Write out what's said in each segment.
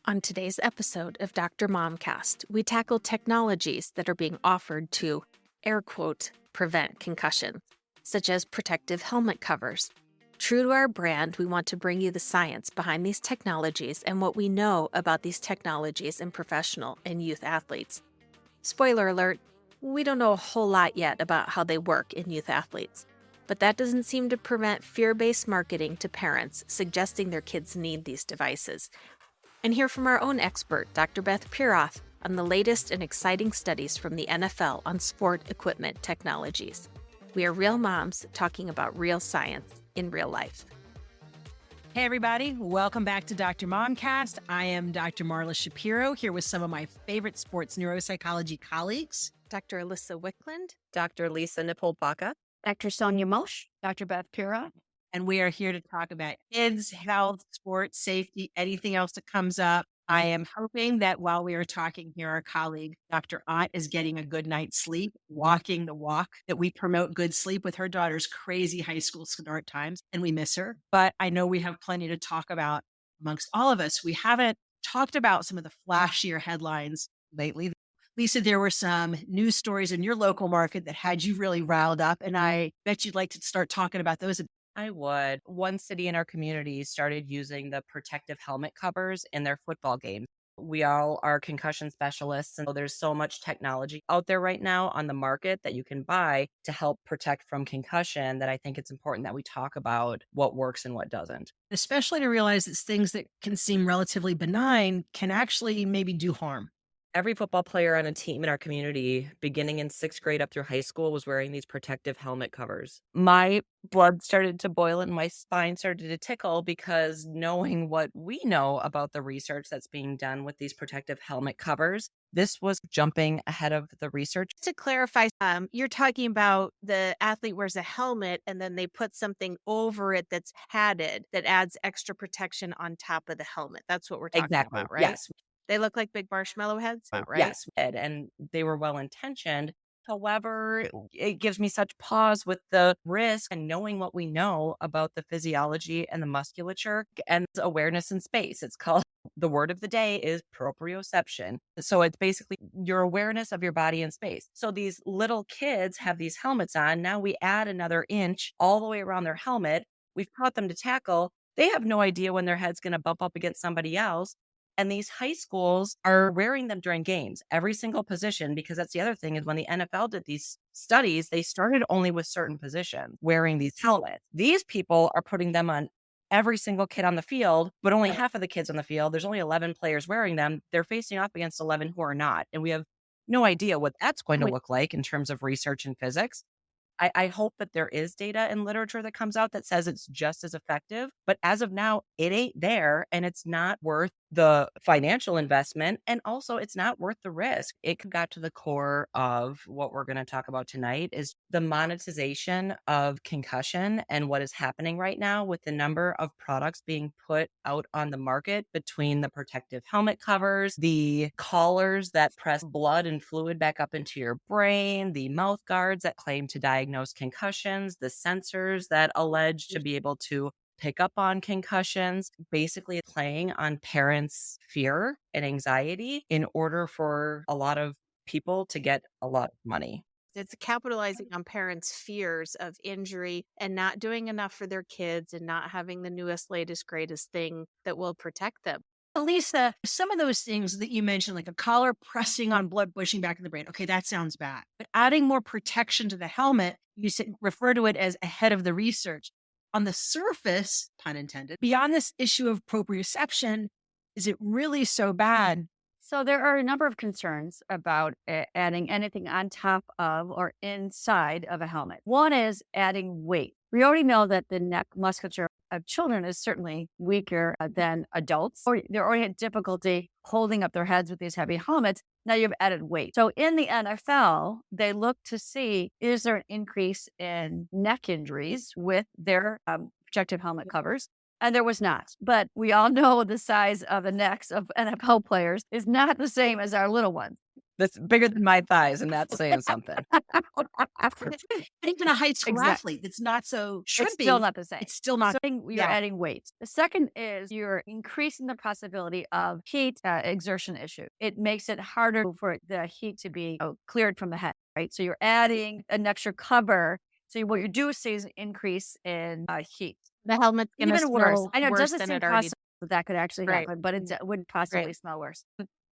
On today's episode of Dr. Momcast, we tackle technologies that are being offered to, air quote, prevent concussion, such as protective helmet covers. True to our brand, we want to bring you the science behind these technologies and what we know about these technologies in professional and youth athletes. Spoiler alert, we don't know a whole lot yet about how they work in youth athletes, but that doesn't seem to prevent fear-based marketing to parents suggesting their kids need these devices. And hear from our own expert, Dr. Beth Piroth, on the latest and exciting studies from the NFL on sport equipment technologies. We are real moms talking about real science in real life. Hey, everybody. Welcome back to Dr. Momcast. I am Dr. Marla Shapiro here with some of my favorite sports neuropsychology colleagues. Dr. Alyssa Wickland, Dr. Lisa Nipple-Baca, Dr. Sonia Mosh, Dr. Beth Pira. And we are here to talk about kids, health, sports, safety, anything else that comes up. I am hoping that while we are talking here, our colleague, Dr. Ott, is getting a good night's sleep, walking the walk that we promote good sleep with her daughter's crazy high school start times, and we miss her. But I know we have plenty to talk about amongst all of us. We haven't talked about some of the flashier headlines lately. Lisa, there were some news stories in your local market that had you really riled up, and I bet you'd like to start talking about those. I would. One city in our community started using the protective helmet covers in their football games. We all are concussion specialists, and so there's so much technology out there right now on the market that you can buy to help protect from concussion that I think it's important that we talk about what works and what doesn't. Especially to realize that things that can seem relatively benign can actually maybe do harm. Every football player on a team in our community, beginning in 6th grade up through high school, was wearing these protective helmet covers. My blood started to boil and my spine started to tickle because knowing what we know about the research that's being done with these protective helmet covers, this was jumping ahead of the research. to clarify, you're talking about the athlete wears a helmet and then they put something over it that's padded that adds extra protection on top of the helmet. That's what we're talking Exactly. about, right? Yes. They look like big marshmallow heads, right? Yes. And they were well intentioned. However, it gives me such pause with the risk and knowing what we know about the physiology and the musculature and awareness in space. It's called the word of the day is proprioception. So it's basically your awareness of your body in space. So these little kids have these helmets on. Now we add another inch all the way around their helmet. We've taught them to tackle. They have no idea when their head's going to bump up against somebody else. And these high schools are wearing them during games, every single position, because that's the other thing is when the NFL did these studies, they started only with certain positions wearing these helmets. These people are putting them on every single kid on the field, but only half of the kids on the field. There's only 11 players wearing them. They're facing off against 11 who are not. And we have no idea what that's going to look like in terms of research and physics. I hope that there is data and literature that comes out that says it's just as effective. But as of now, it ain't there and it's not worth the financial investment. And also it's not worth the risk. It got to the core of what we're going to talk about tonight is the monetization of concussion and what is happening right now with the number of products being put out on the market between the protective helmet covers, the collars that press blood and fluid back up into your brain, the mouth guards that claim to diagnose concussions, the sensors that allege to be able to pick up on concussions, basically playing on parents' fear and anxiety in order for a lot of people to get a lot of money. It's capitalizing on parents' fears of injury and not doing enough for their kids and not having the newest, latest, greatest thing that will protect them. Lisa, some of those things that you mentioned, like a collar pressing on blood pushing back in the brain, okay, that sounds bad. But adding more protection to the helmet, you refer to it as ahead of the research. On the surface, pun intended, beyond this issue of proprioception, is it really so bad? So there are a number of concerns about adding anything on top of or inside of a helmet. One is adding weight. We already know that the neck musculature of children is certainly weaker than adults. Or they already had difficulty holding up their heads with these heavy helmets. Now you've added weight. So in the NFL, they look to see, is there an increase in neck injuries with their protective helmet covers? And there was not. But we all know the size of the necks of NFL players is not the same as our little ones. That's bigger than my thighs, and that's saying something. Even a high school Exact- athlete that's not so should It's still be. not the same. It's still not. So you're Yeah. adding weight. The second is you're increasing the possibility of heat exertion issue. It makes it harder for the heat to be cleared from the head, right? So you're adding an extra cover. So what you do see is an increase in heat. The helmet's going to Even worse. smell I know it worse doesn't than seem it already possible that could actually Right. happen, but it would possibly Right. smell worse.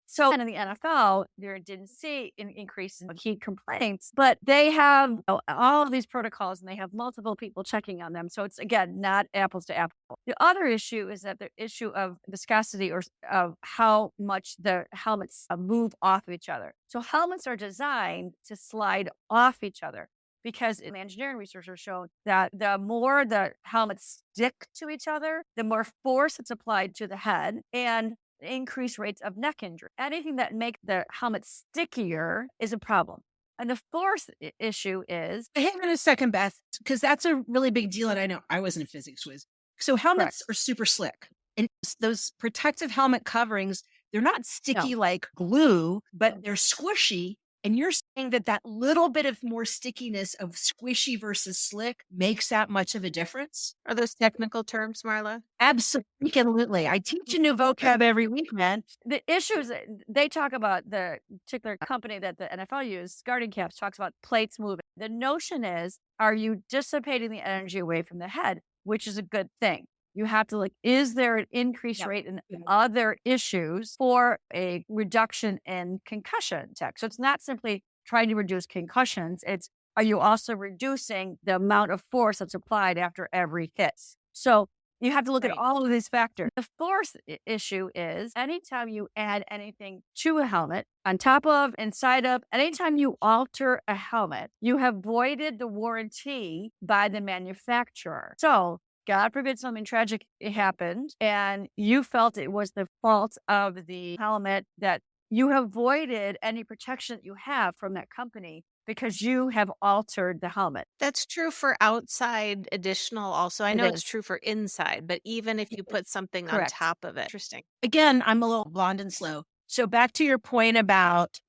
So in the NFL, they didn't see an increase in heat complaints, but they have all of these protocols and they have multiple people checking on them. So it's, again, not apples to apples. The other issue is that the issue of viscosity or of how much the helmets move off of each other. So helmets are designed to slide off each other, because engineering research has shown that the more the helmets stick to each other, the more force it's applied to the head and increased rates of neck injury. Anything that makes the helmet stickier is a problem. And the fourth issue is Hang on a second, Beth, because that's a really big deal. And I know I wasn't a physics whiz. So helmets are super slick. And those protective helmet coverings, they're not sticky like glue, but they're squishy. And you're saying that that little bit of more stickiness of squishy versus slick makes that much of a difference? Are those technical terms, Marla? Absolutely. I teach a new vocab every week, man. the issues. They talk about the particular company that the NFL uses, Guarding Caps, talks about plates moving. The notion is, are you dissipating the energy away from the head, which is a good thing. You have to look, is there an increased rate in other issues for a reduction in concussion tech? So it's not simply trying to reduce concussions. It's, are you also reducing the amount of force that's applied after every hit? So you have to look at all of these factors. The fourth issue is anytime you add anything to a helmet, on top of, inside of, anytime you alter a helmet, you have voided the warranty by the manufacturer. So God forbid something tragic happened and you felt it was the fault of the helmet, that you have voided any protection that you have from that company because you have altered the helmet. That's true for outside additional also. I It know is. it's true for inside, but even if you put something on Correct. top of it. Interesting. Again, I'm a little blonde and slow. So back to your point about,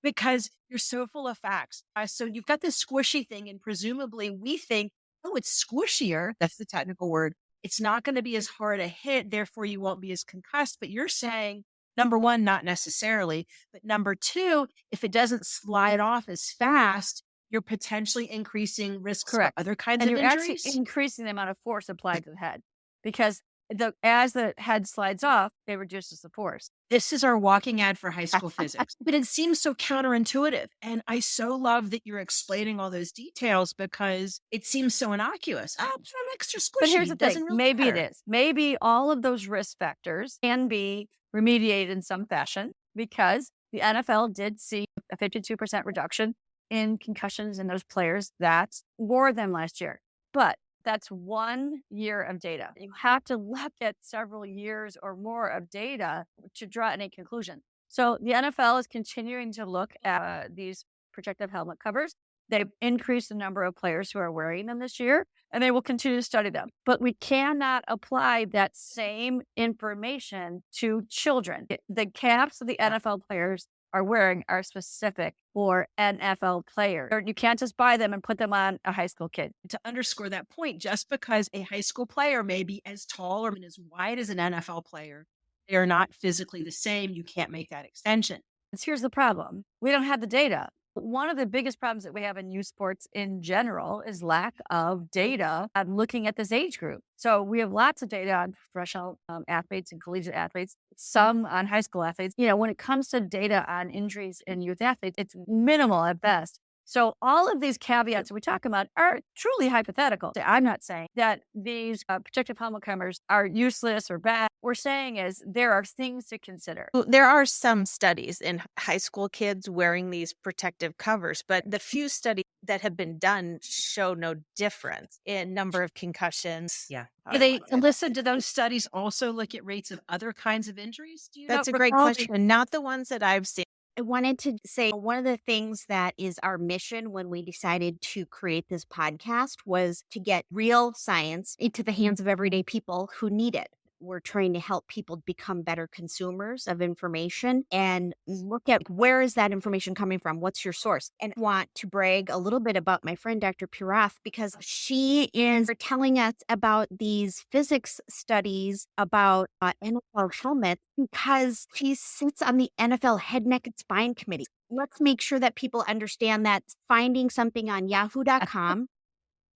because you're so full of facts. So you've got this squishy thing, and presumably we think, oh, it's squishier. That's the technical word. It's not going to be as hard a hit. Therefore, you won't be as concussed. But you're saying, number one, not necessarily. But number two, if it doesn't slide off as fast, you're potentially increasing risks for other kinds And of you're injuries. actually increasing the amount of force applied to the head, because as the head slides off, it reduces the force. This is our walking ad for high school physics, but it seems so counterintuitive. And I so love that you're explaining all those details because it seems so innocuous. Oh, it's an extra squishy. But here's the Doesn't thing, really maybe matter. it is. Maybe all of those risk factors can be remediated in some fashion, because the NFL did see a 52% reduction in concussions in those players that wore them last year. But that's 1 year of data. You have to look at several years or more of data to draw any conclusion. So the NFL is continuing to look at these protective helmet covers. They've increased the number of players who are wearing them this year, and they will continue to study them. But we cannot apply that same information to children. The caps that the NFL players are wearing are specific for NFL players. You can't just buy them and put them on a high school kid. To underscore that point, just because a high school player may be as tall or as wide as an NFL player, they are not physically the same. You can't make that extension. Here's the problem. We don't have the data. One of the biggest problems that we have in youth sports in general is lack of data on looking at this age group. So we have lots of data on professional athletes and collegiate athletes, some on high school athletes. When it comes to data on injuries in youth athletes, it's minimal at best. So all of these caveats that we talk about are truly hypothetical. I'm not saying that these protective helmet covers are useless or bad. We're saying is there are things to consider. There are some studies in high school kids wearing these protective covers, but the few studies that have been done show no difference in number of concussions. Yeah. Do they listen to those studies also look at rates of other kinds of injuries? Do you That's know? a great question. Not the ones that I've seen. I wanted to say one of the things that is our mission when we decided to create this podcast was to get real science into the hands of everyday people who need it. we're trying to help people become better consumers of information and look at where is that information coming from? What's your source? And I want to brag a little bit about my friend, Dr. Purath, because she is telling us about these physics studies about NFL helmets because she sits on the NFL Head, Neck, and Spine Committee. Let's make sure that people understand that finding something on yahoo.com.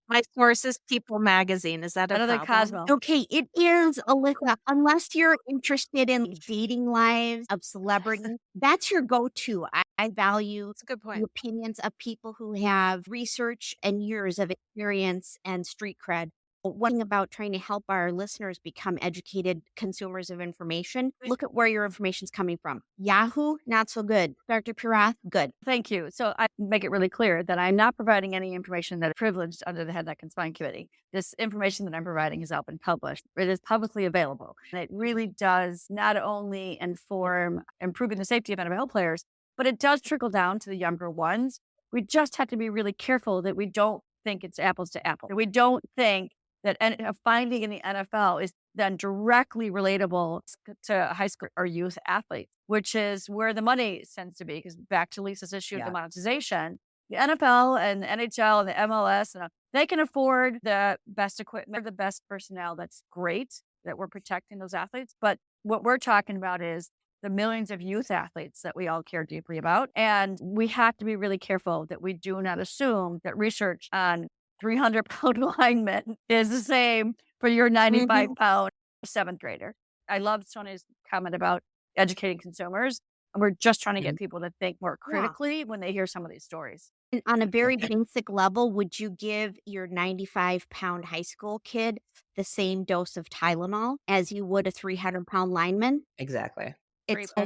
My source is People Magazine. Is that a Another problem? Cosmo. Okay, it is, Alyssa. Unless you're interested in dating lives of celebrities, that's your go-to. I value That's a good the point. opinions of people who have research and years of experience and street cred. One thing about trying to help our listeners become educated consumers of information, look at where your information's coming from. Yahoo, not so good. Dr. Purath, good. Thank you. So I make it really clear that I'm not providing any information that is privileged under the Head, Neck, and Spine Committee. This information that I'm providing has out been published. It is publicly available. And it really does not only inform improving the safety of NFL players, but it does trickle down to the younger ones. We just have to be really careful that we don't think it's apples to apples. That we don't think that a finding in the NFL is then directly relatable to high school or youth athletes, which is where the money tends to be. Because back to Lisa's issue of the monetization, the NFL and NHL and the MLS, they can afford the best equipment, the best personnel. That's great that we're protecting those athletes. But what we're talking about is the millions of youth athletes that we all care deeply about. And we have to be really careful that we do not assume that research on 300-pound lineman is the same for your 95-pound seventh grader. I love Sonia's comment about educating consumers. And we're just trying to get people to think more critically when they hear some of these stories. And on a very basic level, would you give your 95-pound high school kid the same dose of Tylenol as you would a 300-pound lineman? Exactly.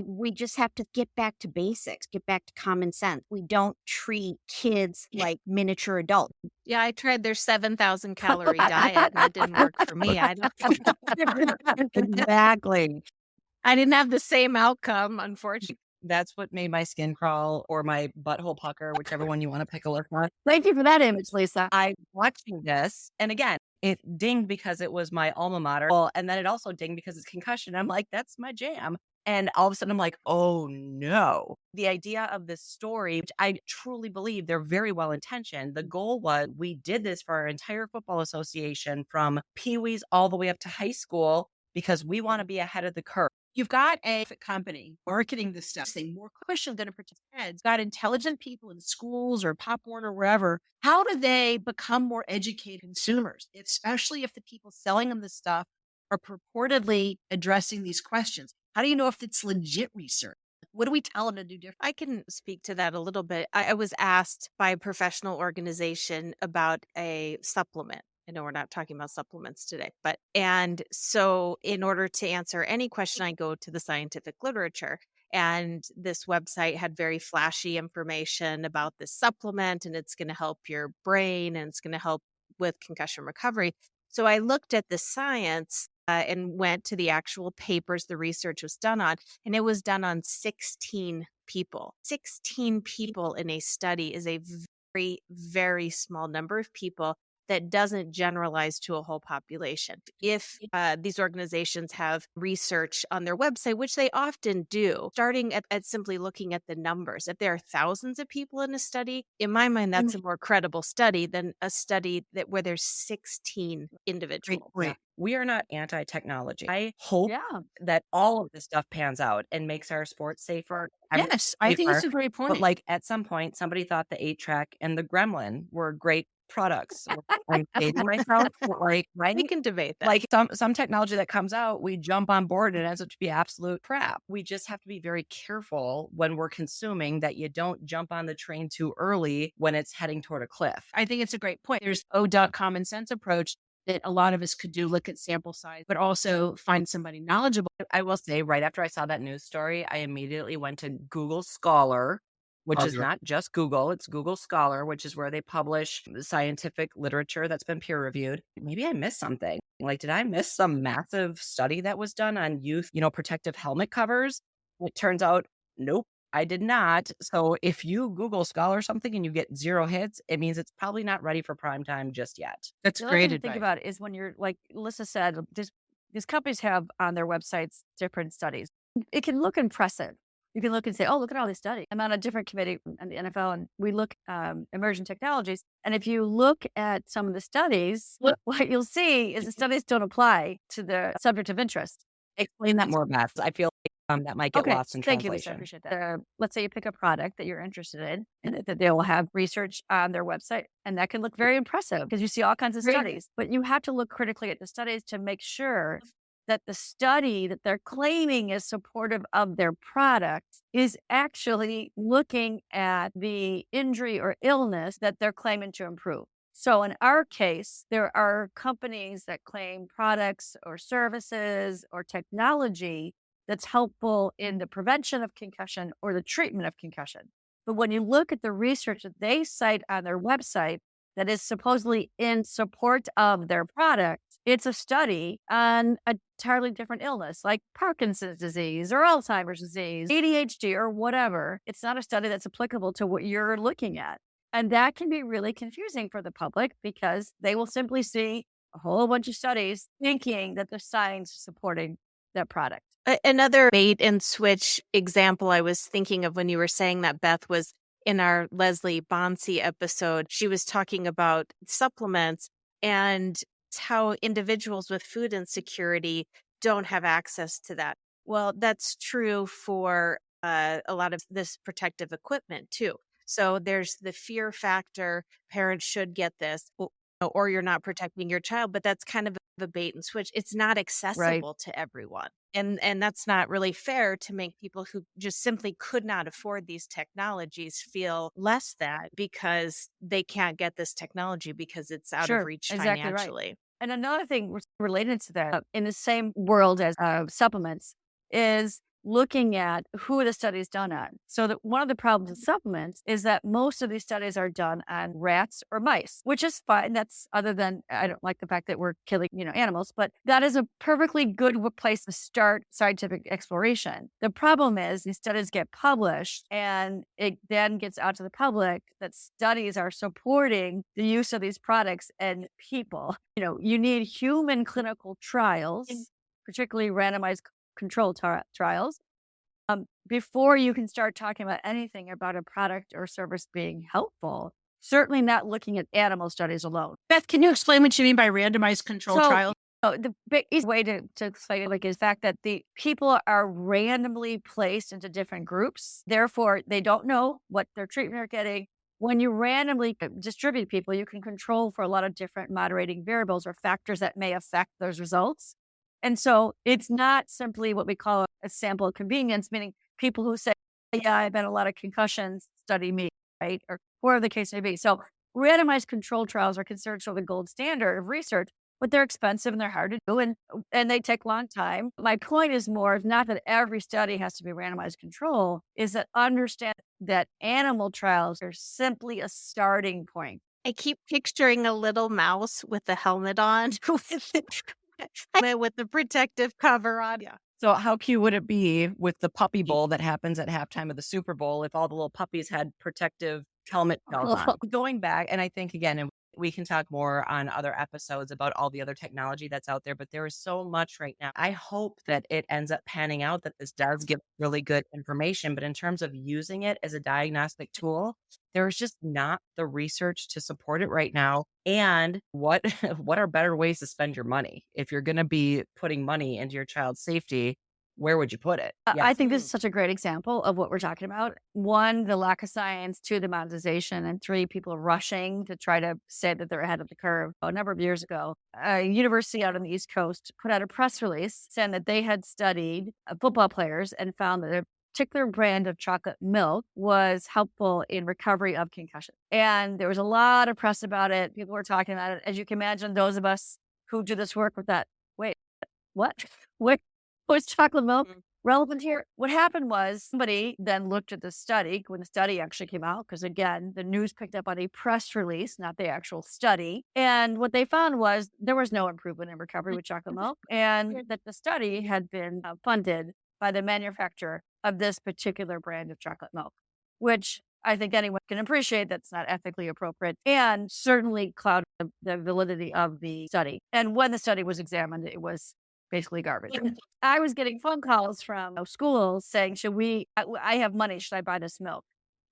We just have to get back to basics, get back to common sense. We don't treat kids like miniature adults. Yeah, I tried their 7,000 calorie diet and it didn't work for me. Exactly. I didn't have the same outcome, unfortunately. That's what made my skin crawl or my butthole pucker, whichever one you want to pick a look on. Thank you for that image, Lisa. I'm watching this. And again, it dinged because it was my alma mater. Well, and then it also dinged because it's concussion. I'm like, that's my jam. And all of a sudden I'm like, oh no. The idea of this story, which I truly believe they're very well intentioned. The goal was we did this for our entire football association from peewees all the way up to high school because we want to be ahead of the curve. You've got a company marketing this stuff, saying more cushion than to protect heads. Got intelligent people in schools or Pop Warner or wherever. How do they become more educated consumers, especially if the people selling them this stuff are purportedly addressing these questions? How do you know if it's legit research? What do we tell them to do different? I can speak to that a little bit. I was asked by a professional organization about a supplement. I know we're not talking about supplements today, and so in order to answer any question, I go to the scientific literature. And this website had very flashy information about this supplement, and it's going to help your brain and it's going to help with concussion recovery. So I looked at the science and went to the actual papers the research was done on, and it was done on 16 people. 16 people in a study is a very, very small number of people that doesn't generalize to a whole population. If these organizations have research on their website, which they often do, starting at simply looking at the numbers, if there are thousands of people in a study, in my mind, that's a more credible study than a study where there's 16 individuals. Yeah. We are not anti-technology. I hope that all of this stuff pans out and makes our sports safer. Yes, I think it's a great point. But like at some point, somebody thought the 8-track and the Gremlin were great products. I'm dating myself, like, right? We can debate that. Like some technology that comes out, we jump on board and it ends up to be absolute crap. We just have to be very careful when we're consuming that you don't jump on the train too early when it's heading toward a cliff. I think it's a great point. There's common sense approach that a lot of us could do, look at sample size, but also find somebody knowledgeable. I will say right after I saw that news story, I immediately went to Google Scholar, which is not just Google, it's Google Scholar, which is where they publish the scientific literature that's been peer reviewed. Maybe I missed something. Like, did I miss some massive study that was done on youth, protective helmet covers? It turns out, nope, I did not. So if you Google Scholar something and you get 0 hits, it means it's probably not ready for prime time just yet. That's The great other thing to advice. think about is when you're, like Alyssa said, just these companies have on their websites different studies. It can look impressive. You can look and say, oh, look at all these studies. I'm on a different committee in the NFL, and we look emerging technologies. And if you look at some of the studies, what you'll see is the studies don't apply to the subject of interest. Explain that more, Beth. I feel like that might get Okay, lost in thank you, Lisa. I translation. appreciate that. Let's say you pick a product that you're interested in, and that they will have research on their website, and that can look very impressive because you see all kinds of studies. But you have to look critically at the studies to make sure that the study that they're claiming is supportive of their product is actually looking at the injury or illness that they're claiming to improve. So in our case, there are companies that claim products or services or technology that's helpful in the prevention of concussion or the treatment of concussion. But when you look at the research that they cite on their website that is supposedly in support of their product, it's a study on an entirely different illness like Parkinson's disease or Alzheimer's disease, ADHD or whatever. It's not a study that's applicable to what you're looking at. And that can be really confusing for the public because they will simply see a whole bunch of studies thinking that the science is supporting that product. Another bait and switch example I was thinking of when you were saying that, Beth, was in our Leslie Bonsi episode. She was talking about supplements and how individuals with food insecurity don't have access to that. Well, that's true for a lot of this protective equipment too. So there's the fear factor, parents should get this, or you're not protecting your child, but that's kind of a bait and switch. It's not accessible to everyone. And that's not really fair to make people who just simply could not afford these technologies feel less than because they can't get this technology because it's out of reach financially. Right. And another thing related to that, in the same world as supplements, is looking at who the study is done on. So that one of the problems with supplements is that most of these studies are done on rats or mice, which is fine. That's other than I don't like the fact that we're killing, animals, but that is a perfectly good place to start scientific exploration. The problem is these studies get published and it then gets out to the public that studies are supporting the use of these products and people. You need human clinical trials, particularly randomized control trials, before you can start talking about anything about a product or service being helpful. Certainly not looking at animal studies alone. Beth, can you explain what you mean by randomized control trials? The easy way to explain it is the fact that the people are randomly placed into different groups. Therefore, they don't know what their treatment they're getting. When you randomly distribute people, you can control for a lot of different moderating variables or factors that may affect those results. And so it's not simply what we call a sample of convenience, meaning people who say, yeah, I've had a lot of concussions, study me, right? Or whatever the case may be. So randomized control trials are considered sort of the gold standard of research, but they're expensive and they're hard to do and they take a long time. My point is more, not that every study has to be randomized control, is that understand that animal trials are simply a starting point. I keep picturing a little mouse with a helmet on. With the protective cover on. Yeah. So how cute would it be with the puppy bowl that happens at halftime of the Super Bowl if all the little puppies had protective helmet bells on? Going back, and I think, again, and we can talk more on other episodes about all the other technology that's out there, but there is so much right now. I hope that it ends up panning out that this does give really good information, but in terms of using it as a diagnostic tool, there's just not the research to support it right now. And what are better ways to spend your money? If you're going to be putting money into your child's safety, where would you put it? I think this is such a great example of what we're talking about. 1, the lack of science, 2, the monetization, and 3, people rushing to try to say that they're ahead of the curve. A number of years ago, a university out on the East Coast put out a press release saying that they had studied football players and found that a particular brand of chocolate milk was helpful in recovery of concussion. And there was a lot of press about it. People were talking about it. As you can imagine, those of us who do this work with that, wait, what? What was chocolate milk relevant here? What happened was somebody then looked at the study when the study actually came out, because again, the news picked up on a press release, not the actual study. And what they found was there was no improvement in recovery with chocolate milk, and that the study had been funded by the manufacturer of this particular brand of chocolate milk, which I think anyone can appreciate that's not ethically appropriate and certainly clouded the validity of the study. And when the study was examined, it was basically garbage. I was getting phone calls from schools saying, I have money. Should I buy this milk?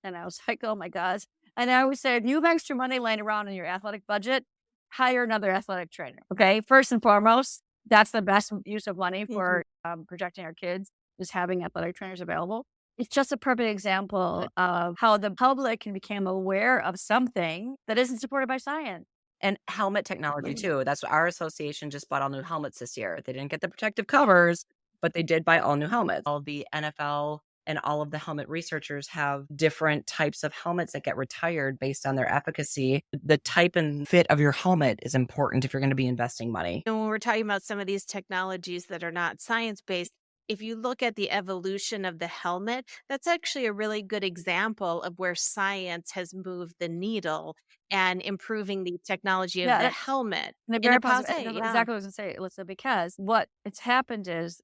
And I was like, oh my gosh. And I always say, if you have extra money laying around in your athletic budget, hire another athletic trainer. Okay. First and foremost, that's the best use of money for projecting our kids, is having athletic trainers available. It's just a perfect example of how the public can become aware of something that isn't supported by science. And helmet technology too. That's what our association just bought all new helmets this year. They didn't get the protective covers, but they did buy all new helmets. All the NFL and all of the helmet researchers have different types of helmets that get retired based on their efficacy. The type and fit of your helmet is important if you're going to be investing money. And when we're talking about some of these technologies that are not science-based, if you look at the evolution of the helmet, that's actually a really good example of where science has moved the needle and improving the technology of the helmet. And In a very positive positive. way, yeah. Exactly what I was going to say, Alyssa, because what it's happened is,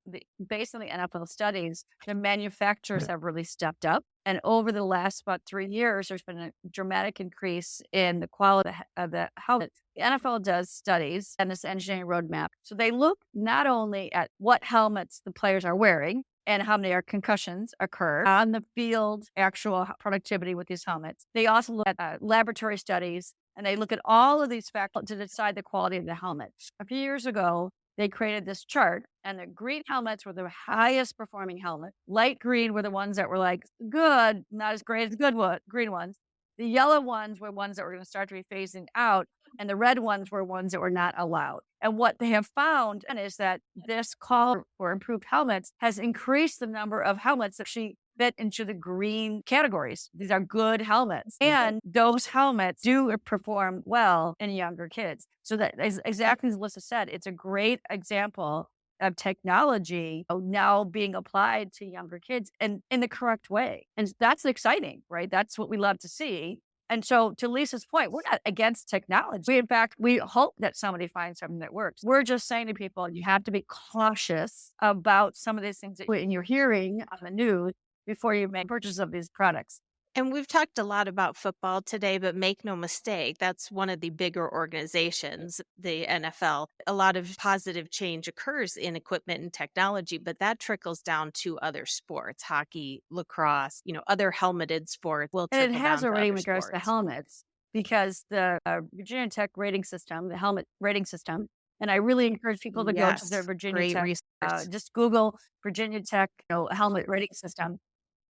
based on the NFL studies, the manufacturers have really stepped up. And over the last about 3 years, there's been a dramatic increase in the quality of the helmet. The NFL does studies and this engineering roadmap. So they look not only at what helmets the players are wearing and how many concussions occur on the field, actual productivity with these helmets. They also look at laboratory studies, and they look at all of these factors to decide the quality of the helmet. A few years ago, they created this chart, and the green helmets were the highest performing helmet. Light green were the ones that were like good, not as great as the green ones. The yellow ones were ones that were going to start to be phasing out, and the red ones were ones that were not allowed. And what they have found is that this call for improved helmets has increased the number of helmets that actually fit into the green categories. These are good helmets. And those helmets do perform well in younger kids. So that is exactly as Alyssa said, it's a great example of technology now being applied to younger kids and in the correct way. And that's exciting, right? That's what we love to see. And so, to Lisa's point, we're not against technology. In fact, we hope that somebody finds something that works. We're just saying to people, you have to be cautious about some of these things that you're hearing on the news before you make purchase of these products. And we've talked a lot about football today, but make no mistake, that's one of the bigger organizations, the NFL. A lot of positive change occurs in equipment and technology, but that trickles down to other sports, hockey, lacrosse, other helmeted sports. And it has already in in regards to helmets, because the Virginia Tech rating system, the helmet rating system, and I really encourage people to go to their Virginia Tech, just Google Virginia Tech helmet rating system.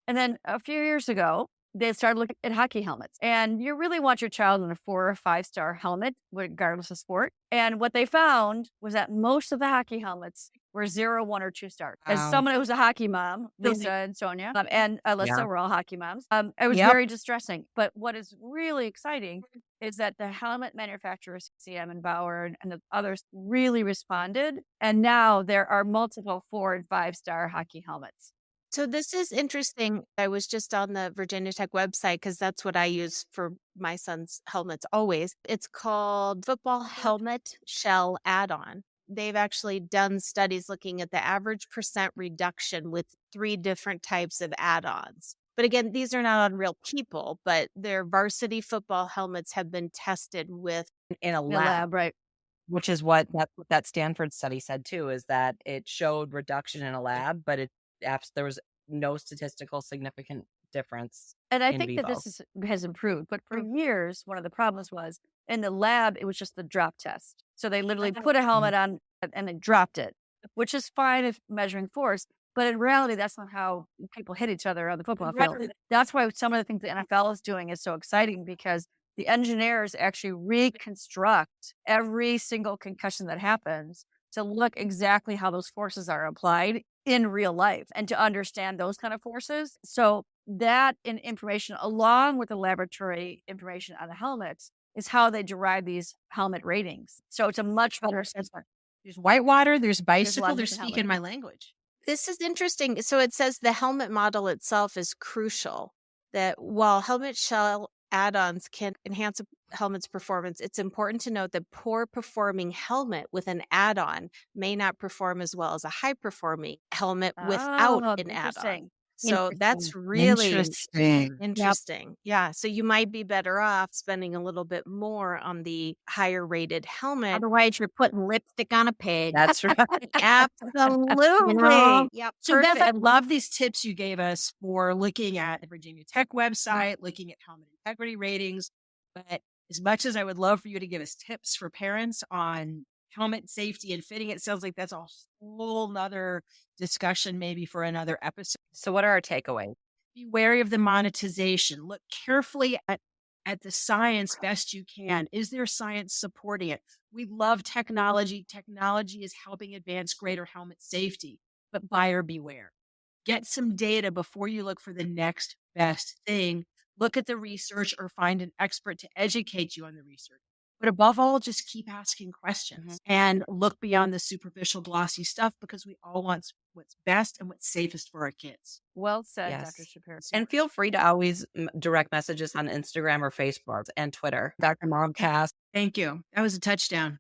And then a few years ago, they started looking at hockey helmets. And you really want your child in a 4 or 5-star helmet, regardless of sport. And what they found was that most of the hockey helmets were 0, 1, or 2 stars. Wow. As someone who was a hockey mom, Lisa and Sonia, and Alyssa were all hockey moms, it was very distressing. But what is really exciting is that the helmet manufacturers, CM and Bauer and the others, really responded. And now there are multiple 4 and 5-star hockey helmets. So this is interesting. I was just on the Virginia Tech website because that's what I use for my son's helmets always. It's called Football Helmet Shell Add-on. They've actually done studies looking at the average percent reduction with 3 different types of add-ons. But again, these are not on real people, but their varsity football helmets have been tested with in a lab, right? Which is what that Stanford study said too, is that it showed reduction in a lab, but there was no statistical significant difference. And I think that this has improved. But for years, one of the problems was in the lab, it was just the drop test. So they literally put a helmet on and they dropped it, which is fine if measuring force. But in reality, that's not how people hit each other on the football field. That's why some of the things the NFL is doing is so exciting, because the engineers actually reconstruct every single concussion that happens to look exactly how those forces are applied in real life and to understand those kind of forces. So that information, along with the laboratory information on the helmets, is how they derive these helmet ratings. So it's a much better assessment. There's whitewater, there's bicycle, they're speaking my language. This is interesting. So it says the helmet model itself is crucial, that while helmet shell add-ons can enhance a helmet's performance, it's important to note that poor performing helmet with an add-on may not perform as well as a high performing helmet without an add-on. So that's Interesting. really Interesting. interesting. Yeah. So you might be better off spending a little bit more on the higher rated helmet. Otherwise, you're putting lipstick on a pig. That's right. Absolutely. Yep. So Beth, Perfect. I love these tips you gave us for looking at the Virginia Tech website, looking at helmet integrity ratings. But as much as I would love for you to give us tips for parents on helmet safety and fitting, it sounds like that's a whole nother discussion, maybe for another episode. So what are our takeaways? Be wary of the monetization. Look carefully at the science best you can. Is there science supporting it? We love technology. Technology is helping advance greater helmet safety, but buyer beware. Get some data before you look for the next best thing. Look at the research or find an expert to educate you on the research. But above all, just keep asking questions and look beyond the superficial glossy stuff, because we all want what's best and what's safest for our kids. Well said, Yes. Dr. Shapiro. And feel free to always direct messages on Instagram or Facebook and Twitter. Dr. Momcast. Thank you. That was a touchdown.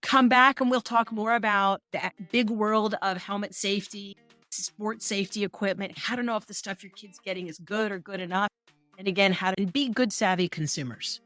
Come back and we'll talk more about that big world of helmet safety, sports safety equipment, how to know if the stuff your kid's getting is good or good enough. And again, how to be good, savvy consumers.